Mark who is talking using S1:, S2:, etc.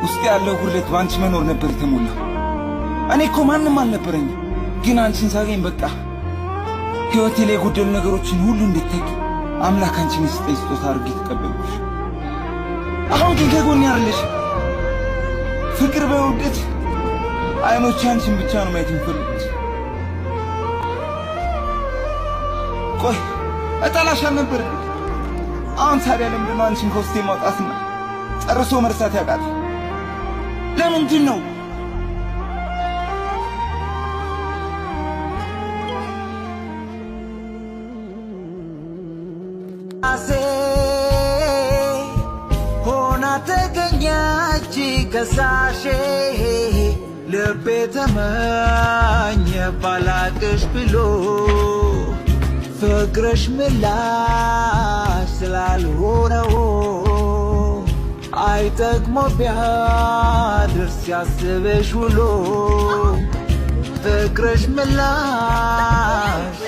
S1: ውስጥ ያለው ጉድለት ባንቺ መኖር ነበር የተሞላው። እኔ እኮ ማንም አልነበረኝም፣ ግን አንቺን ሳገኝ በቃ ሕይወቴ ላይ የጎደሉ ነገሮችን ሁሉ እንድትተኪ አምላክ አንቺን የሰጠኝ ስጦታ አድርጌ ተቀበልኩሽ። አሁን ግን ከጎኔ አይደለሽ። ፍቅር በውደት አይኖች አንቺን ብቻ ነው ማየት የሚፈልጉት። ቆይ እጠላሽ አልነበር? አሁን ታዲያ ለምንድን ነው አንቺን ከውስጤ ማውጣትና ጨርሶ መርሳት ያቃተኝ? ለምንድን ነው? ሆና ተገኘች ከሳሼ ልቤ ተመኘ ባላቅሽ ብሎ ፍቅርሽ ምላሽ ስላልሆነው አይጠቅሞ ቢያድርስ ያስብሽ ውሎ ፍቅርሽ ምላሽ